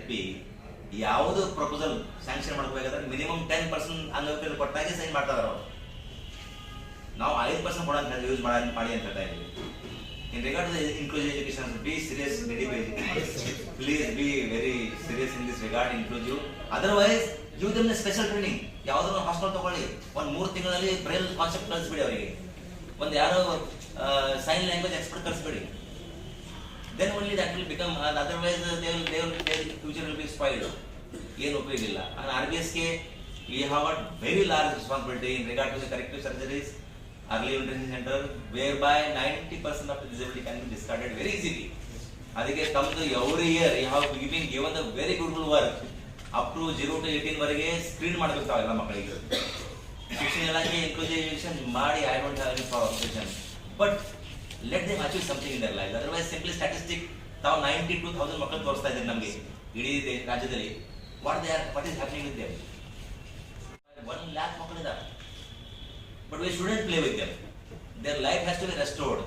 P ಯಾವುದು proposal sanction ಮಾಡಬೇಕಾದ್ರೆ minimum 10% ಅಂಗವಿಕಲ ಕೊಟ್ಟಾಗೆ ಸೈನ್ ಮಾಡ್ತಾರೆ ಅವರು. ನಾವು 5% ಕೊಡೋಂತ ಯೂಸ್ ಮಾಡಿ ಅಂತ ಹೇಳ್ತಾ ಇದ್ದೀವಿ. In regard to the inclusive education, be serious, very please be very serious in this regard, inclusive. Otherwise, give them a special training. ಯಾವುದಾದ್ರು ಹಾಸ್ಟೆಲ್ ತಗೊಳ್ಳಿ, ಒಂದು 3 ತಿಂಗಳಲ್ಲಿ ಬ್ರೈಲ್ ಕಾನ್ಸೆಪ್ಟ್ ಕಲಿಸ್ಬಿಡಿ ಅವರಿಗೆ. ಒಂದು ಯಾರೋ ಸೈನ್ ಲ್ಯಾಂಗ್ವೇಜ್ ಎಕ್ಸ್ಪರ್ಟ್ ಕಲಿಸ್ಬಿಡಿ. Then only that will become, otherwise their future will be spoiled. ಏನು ಉಪಯೋಗ ಇಲ್ಲ. And RBSK, we have a very large responsibility in regard to the corrective surgeries, early intervention center, whereby 90% of the disability can be discarded very easily. ಅದಕ್ಕೆ ತಮ್ಮದು every year you have given the very good work up to 0 to 18 ವರೆಗೆ screen ಮಾಡಬೇಕು ಎಲ್ಲ ಮಕ್ಕಳಿಗೆ. ಶಿಕ್ಷಣ ಇಲಾಖೆ inclusive education ಮಾಡಿ, I don't have any problem, but let them achieve something in their life. Otherwise simply statistic ತಾವು 92,000 ಮಕ್ಕಳು ತೋರಿಸ್ತಾ ಇದ್ದಾರೆ ನಮಗೆ ಇಡೀ ರಾಜ್ಯದಲ್ಲಿ. What is happening with them? 1 lakh ಮಕ್ಕಳಿದ್ದಾರೆ. But we shouldn't play with them. Their life has to be restored.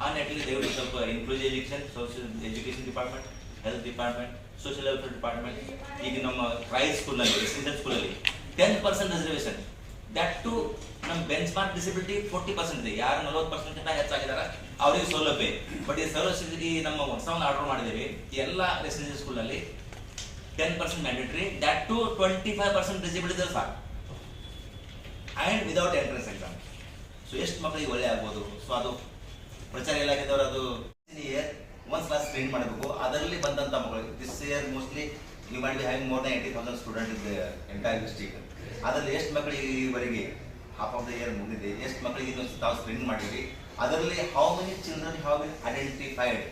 And at least they will help inclusive education, social education department, health department, social welfare department. ಈಗ ನಮ್ಮ private ಸ್ಕೂಲಲ್ಲಿ, residential ಸ್ಕೂಲಲ್ಲಿ 10% reservation. That to ನಮ್ಮ bench mark disability 40% ಇದೆ. ಯಾರು 40% ಹೆಚ್ಚಾಗಿದ್ದಾರೆ ಅವರಿಗೆ ಸೌಲಭ್ಯ. ಬಟ್ ಈ ಸೌಲಭ್ಯ ನಮ್ಮ ಹೊಸವನ್ನು ಆರ್ಡರ್ ಮಾಡಿದ್ದೀವಿ ಎಲ್ಲ ರೆಸಿಡೆನ್ಷಿಯಲ್ ಸ್ಕೂಲಲ್ಲಿ 10% ಮ್ಯಾಂಡೇಟರಿ. ದಟ್ ಟು 25% ಡಿಸಬಿಲಿಟಿ ಇದ್ರೆ ಸಾಕು. And without entrance exam. So ಎಷ್ಟು ಮಕ್ಕಳಿಗೆ ಒಳ್ಳೆ ಆಗ್ಬೋದು. ಸೊ ಅದು ಪ್ರಚಾರ ಇಲಾಖೆದವರು ಅದು ಇಯರ್ ಒನ್ಸ್ ಕ್ಲಾಸ್ ಟ್ರೈನ್ ಮಾಡಬೇಕು. ಅದರಲ್ಲಿ ಬಂದಂಥ ಮಕ್ಕಳಿಗೆ this year mostly you might be having more than 80,000 student in the entire district. ಅದರಲ್ಲಿ ಎಷ್ಟು ಮಕ್ಕಳಿಗೆ ಈವರೆಗೆ ಹಾಫ್ ಆಫ್ ದ ಇಯರ್ ಮುಗಿದಿದೆ, ಎಷ್ಟು ಮಕ್ಕಳಿಗೆ ಇನ್ನೊಂದು ತಾವು ಟ್ರೈನ್ ಮಾಡಿದ್ರಿ, ಅದರಲ್ಲಿ how many children have been identified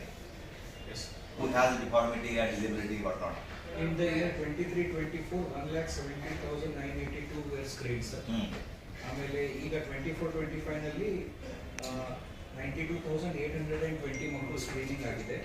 who has deformity and disability, what not? In the year 23-24, 1,70,982 were screened, sir. ಆಮೇಲೆ ಈಗ 24-25 ನಲ್ಲಿ 92,820 ಮಕ್ಕಳು ಸ್ಕ್ರೀನಿಂಗ್ ಆಗಿದೆ.